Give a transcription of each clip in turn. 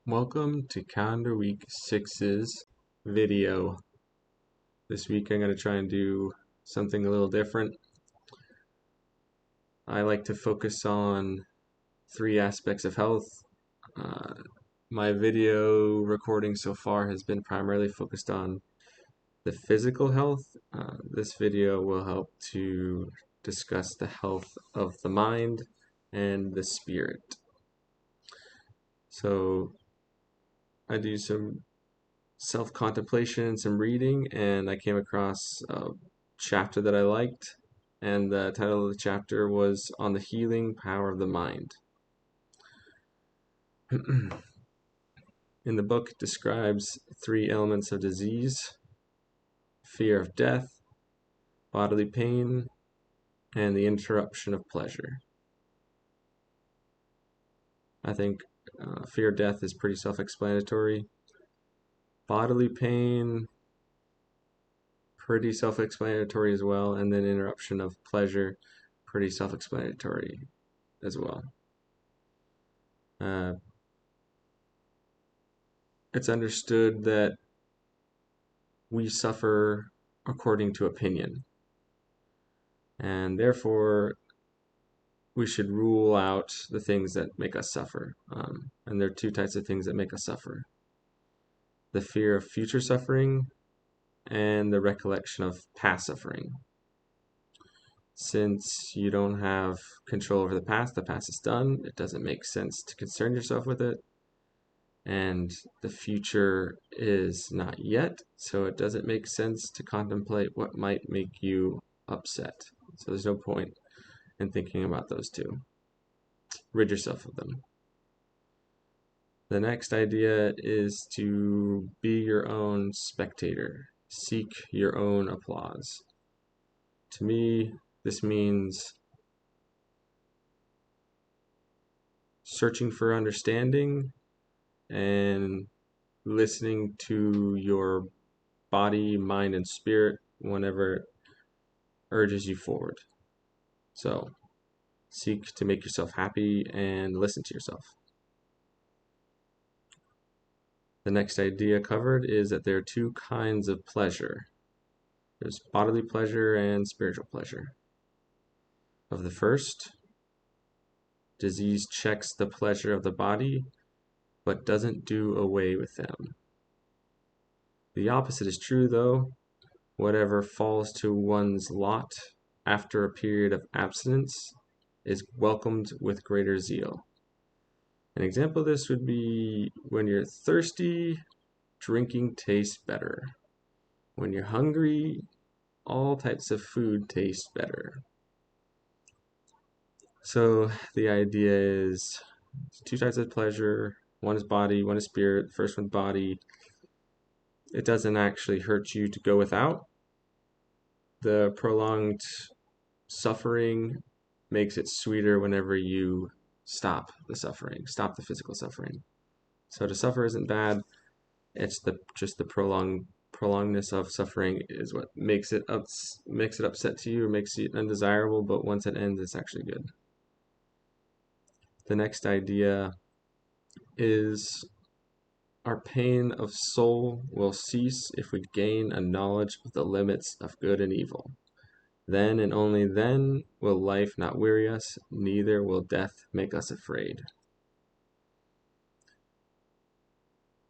Welcome to Calendar Week 6's video. This week I'm going to try and do something a little different. I like to focus on 3 aspects of health. My video recording so far has been primarily focused on the physical health. This video will help to discuss the health of the mind and the spirit. So I do some self-contemplation, some reading, and I came across a chapter that I liked, and the title of the chapter was On the Healing Power of the Mind. In the book, it describes 3 elements of disease: fear of death, bodily pain, and the interruption of pleasure. I think fear of death is pretty self-explanatory. Bodily pain, pretty self-explanatory as well, and then interruption of pleasure, pretty self-explanatory as well. It's understood that we suffer according to opinion, and therefore we should rule out the things that make us suffer. And there are 2 types of things that make us suffer: the fear of future suffering and the recollection of past suffering. Since you don't have control over the past is done, it doesn't make sense to concern yourself with it. And the future is not yet, so it doesn't make sense to contemplate what might make you upset. So there's no point in thinking about those 2. Rid yourself of them. The next idea is to be your own spectator. Seek your own applause. To me, this means searching for understanding and listening to your body, mind, and spirit whenever it urges you forward. So seek to make yourself happy and listen to yourself. The next idea covered is that there are 2 kinds of pleasure. There's bodily pleasure and spiritual pleasure. Of the first, disease checks the pleasure of the body but doesn't do away with them. The opposite is true, though. Whatever falls to one's lot after a period of abstinence is welcomed with greater zeal. An example of this would be when you're thirsty, drinking tastes better. When you're hungry, all types of food taste better. So the idea is 2 types of pleasure. One is body, one is spirit. First one's body. It doesn't actually hurt you to go without. The prolonged suffering makes it sweeter whenever you stop the suffering, stop the physical suffering. So to suffer isn't bad. It's just the prolongedness of suffering is what makes it upset to you or makes it undesirable, but once it ends, it's actually good. The next idea is our pain of soul will cease if we gain a knowledge of the limits of good and evil. Then and only then will life not weary us, neither will death make us afraid.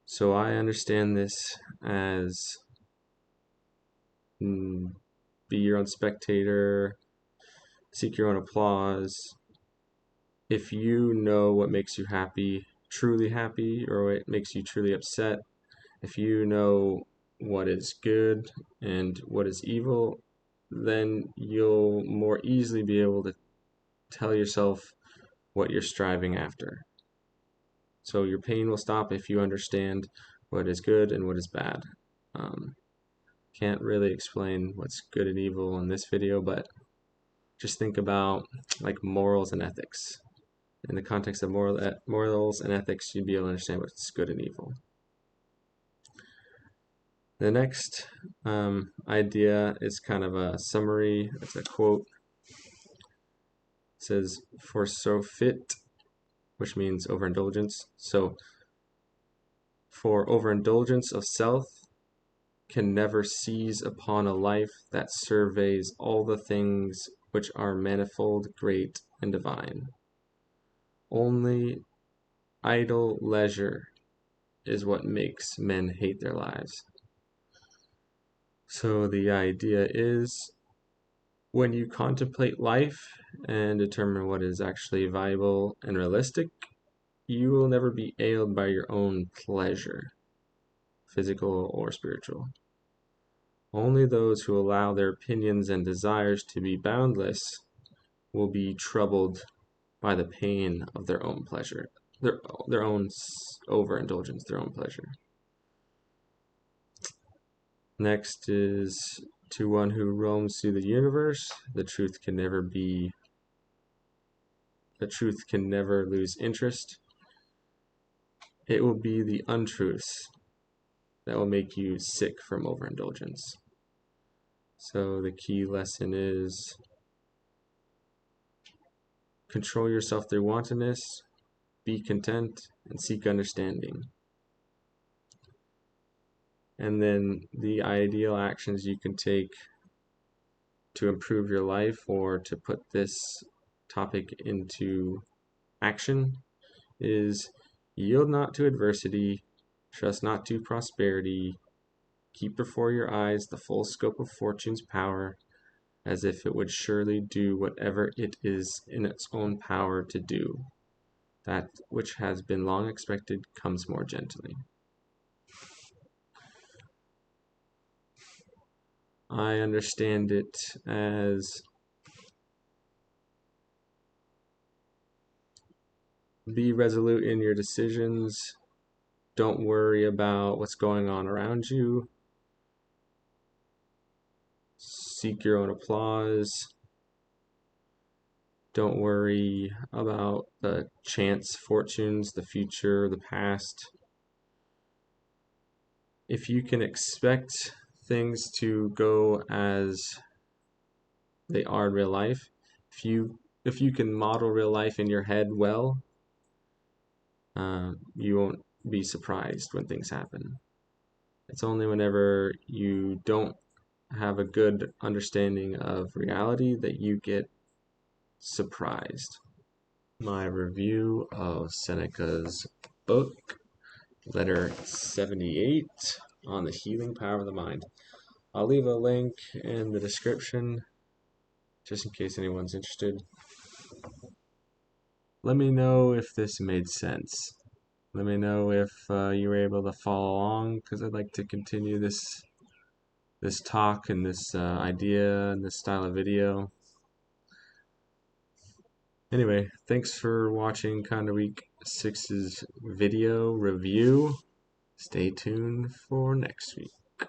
So I understand this as be your own spectator, seek your own applause. If you know what makes you happy, truly happy, or what makes you truly upset, if you know what is good and what is evil, then you'll more easily be able to tell yourself what you're striving after. So your pain will stop if you understand what is good and what is bad. Can't really explain what's good and evil in this video, but just think about like morals and ethics. In the context of morals and ethics, you'd be able to understand what's good and evil. The next idea is kind of a summary. It's a quote. It says, "For so fit," which means overindulgence. So For overindulgence of self can never seize upon a life that surveys all the things which are manifold, great, and divine. Only idle leisure is what makes men hate their lives. So the idea is, when you contemplate life and determine what is actually viable and realistic, you will never be ailed by your own pleasure, physical or spiritual. Only those who allow their opinions and desires to be boundless will be troubled by the pain of their own pleasure, their own overindulgence, their own pleasure. Next is, to one who roams through the universe, the truth can never lose interest. It will be the untruths that will make you sick from overindulgence. So the key lesson is, control yourself through wantedness, be content, and seek understanding. And then the ideal actions you can take to improve your life or to put this topic into action is: yield not to adversity, trust not to prosperity, keep before your eyes the full scope of fortune's power, as if it would surely do whatever it is in its own power to do. That which has been long expected comes more gently. I understand it as be resolute in your decisions. Don't worry about what's going on around you. Seek your own applause. Don't worry about the chance fortunes, the future, the past. If you can expect things to go as they are in real life, if you can model real life in your head well, you won't be surprised when things happen. It's only whenever you don't have a good understanding of reality that you get surprised. My review of Seneca's book, Letter 78, on the healing power of the mind. I'll leave a link in the description just in case anyone's interested. Let me know if this made sense. Let me know if you were able to follow along, because I'd like to continue this talk and this idea and this style of video. Anyway, thanks for watching Kinda Week 6's video review. Stay tuned for next week.